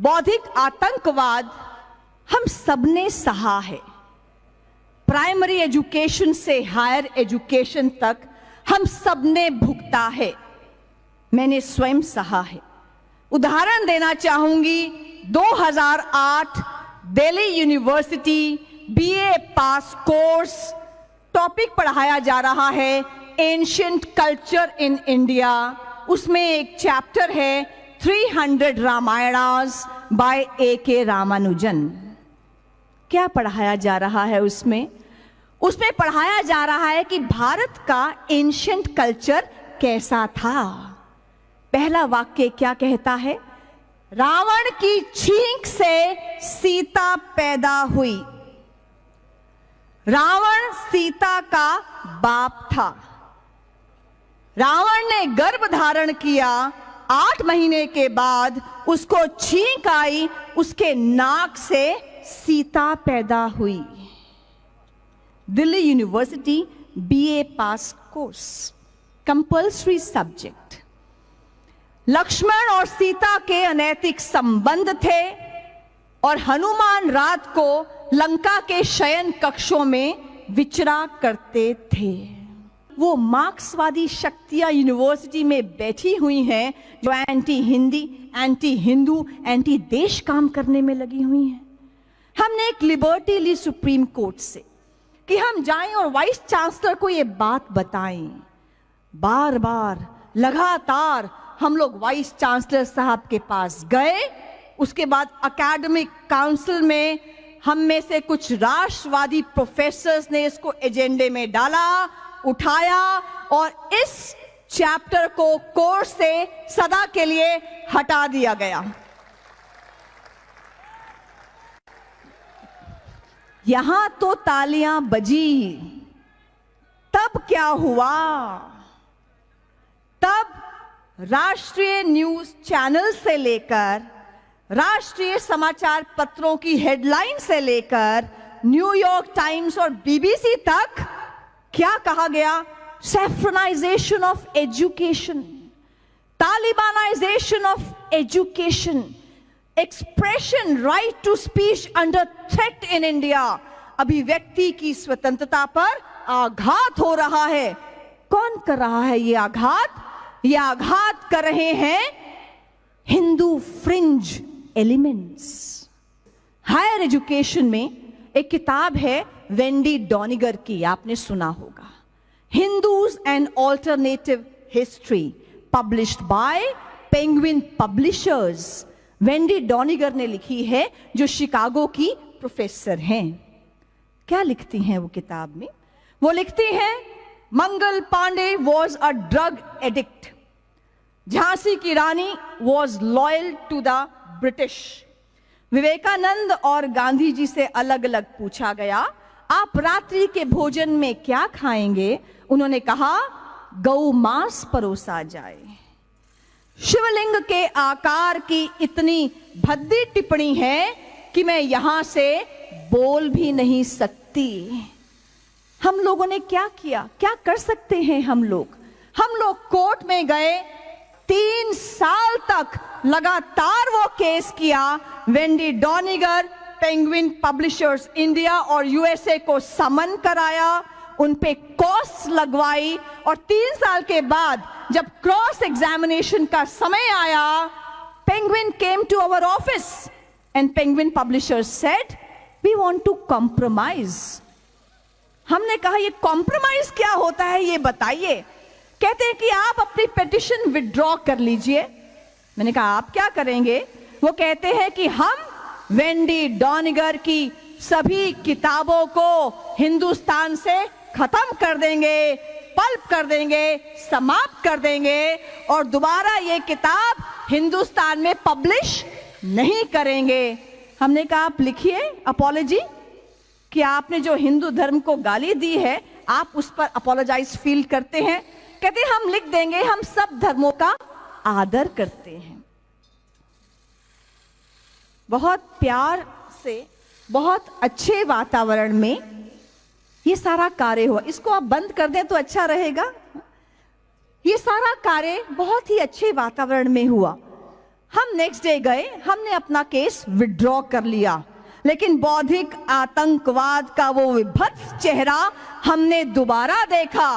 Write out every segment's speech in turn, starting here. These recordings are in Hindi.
बौद्धिक आतंकवाद हम सबने सहा है। प्राइमरी एजुकेशन से हायर एजुकेशन तक हम सबने भुगता है। मैंने स्वयं सहा है। उदाहरण देना चाहूंगी, 2008 दिल्ली यूनिवर्सिटी बीए पास कोर्स, टॉपिक पढ़ाया जा रहा है एंशिएंट कल्चर इन इंडिया। उसमें एक चैप्टर है 300 रामायणास बाय A.K. रामानुजन। क्या पढ़ाया जा रहा है उसमें? उसमें पढ़ाया जा रहा है कि भारत का एंशिएंट कल्चर कैसा था। पहला वाक्य क्या कहता है? रावण की छींक से सीता पैदा हुई। रावण सीता का बाप था। रावण ने गर्भ धारण किया, 8 महीने के बाद उसको छींक आई, उसके नाक से सीता पैदा हुई। दिल्ली यूनिवर्सिटी बीए पास कोर्स, कंपल्सरी सब्जेक्ट। लक्ष्मण और सीता के अनैतिक संबंध थे और हनुमान रात को लंका के शयन कक्षों में विचरा करते थे। वो मार्क्सवादी शक्तियां यूनिवर्सिटी में बैठी हुई हैं जो anti Hindi, anti Hindu, anti देश काम करने में लगी हुई हैं। हमने एक लिबर्टी ली सुप्रीम कोर्ट से कि हम जाएं और वाइस चांसलर को ये बात बताएं। बार बार लगातार हम लोग वाइस चांसलर साहब के पास गए। उसके बाद एकेडमिक काउंसिल में हम में से कुछ राष्ट्रवादी प्रोफेसर्स ने इसको एजेंडे में डाला, उठाया और इस चैप्टर को कोर्स से सदा के लिए हटा दिया गया। यहां तो तालियां बजी। तब क्या हुआ? तब राष्ट्रीय न्यूज चैनल से लेकर राष्ट्रीय समाचार पत्रों की हेडलाइन से लेकर न्यूयॉर्क टाइम्स और बीबीसी तक क्या कहा गया? Saffronisation of education, talibanisation of education, expression right to speech under threat in India. अभिव्यक्ति की स्वतंत्रता पर आघात हो रहा है। कौन कर रहा है ये आघात? ये आघात कर रहे हैं Hindu fringe elements. Higher education में एक किताब है वेंडी डॉनिगर की, आपने सुना होगा, Hindus and alternative history, published by Penguin publishers. Wendy Doniger ने लिखी है, जो शिकागो की प्रोफेसर हैं। क्या लिखती हैं वो किताब में? वो लिखती हैं, Mangal Pandey was a drug addict, Jhansi की रानी was loyal to the British. Vivekananda और गांधी जी से अलग अलग पूछा गया, आप रात्रि के भोजन में क्या खाएंगे? उन्होंने कहा, गौ मांस परोसा जाए। शिवलिंग के आकार की इतनी भद्दी टिप्पणी है कि मैं यहां से बोल भी नहीं सकती। हम लोगों ने क्या किया? क्या कर सकते हैं हम लोग? हम लोग कोर्ट में गए, 3 साल तक लगातार वो केस किया। वेंडी डॉनिगर, पेंगुइन पब्लिशर्स इंडिया और यूएसए को समन कराया, उन पे कॉस्ट लगवाई और 3 साल के बाद जब क्रॉस एग्जामिनेशन का समय आया, Penguin came to our office and Penguin publishers said, we want to compromise. हमने कहा, ये कॉम्प्रोमाइज क्या होता है ये बताइए। कहते हैं कि आप अपनी पिटीशन विड्रॉ कर लीजिए। मैंने कहा, आप क्या करेंगे? वो कहते हैं कि हम वेंडी डॉनिगर की सभी किताबों को हिंदुस्तान से खत्म कर देंगे, पल्प कर देंगे, समाप्त कर देंगे और दोबारा ये किताब हिंदुस्तान में पब्लिश नहीं करेंगे। हमने कहा, आप लिखिए अपॉलॉजी कि आपने जो हिंदू धर्म को गाली दी है, आप उस पर अपॉलोजाइज फील करते हैं। कहते हैं, हम लिख देंगे, हम सब धर्मों का आदर करते हैं। बहुत प्यार से, बहुत अच्छे वातावरण में ये सारा कार्य हुआ। इसको आप बंद कर दें तो अच्छा रहेगा। ये सारा कार्य बहुत ही अच्छे वातावरण में हुआ। हम नेक्स्ट डे गए, हमने अपना केस विड्रॉ कर लिया, लेकिन बौद्धिक आतंकवाद का वो विभत्स चेहरा हमने दोबारा देखा।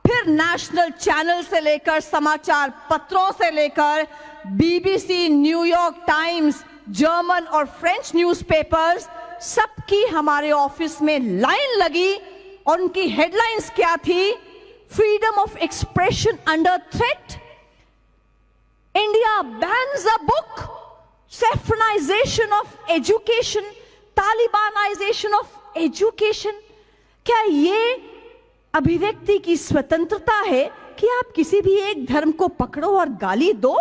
फिर नेशनल चैनल से लेकर समाचार पत्रों से लेकर बीबीसी, न्यूयॉर्क टाइम्स, जर्मन और फ्रेंच न्यूज़पेपर्स, सबकी हमारे ऑफिस में लाइन लगी और उनकी हेडलाइंस क्या थी? Freedom of expression under threat, India bans a book, saffronisation of education, talibanisation of education. क्या ये अभिव्यक्ति की स्वतंत्रता है कि आप किसी भी एक धर्म को पकड़ो और गाली दो?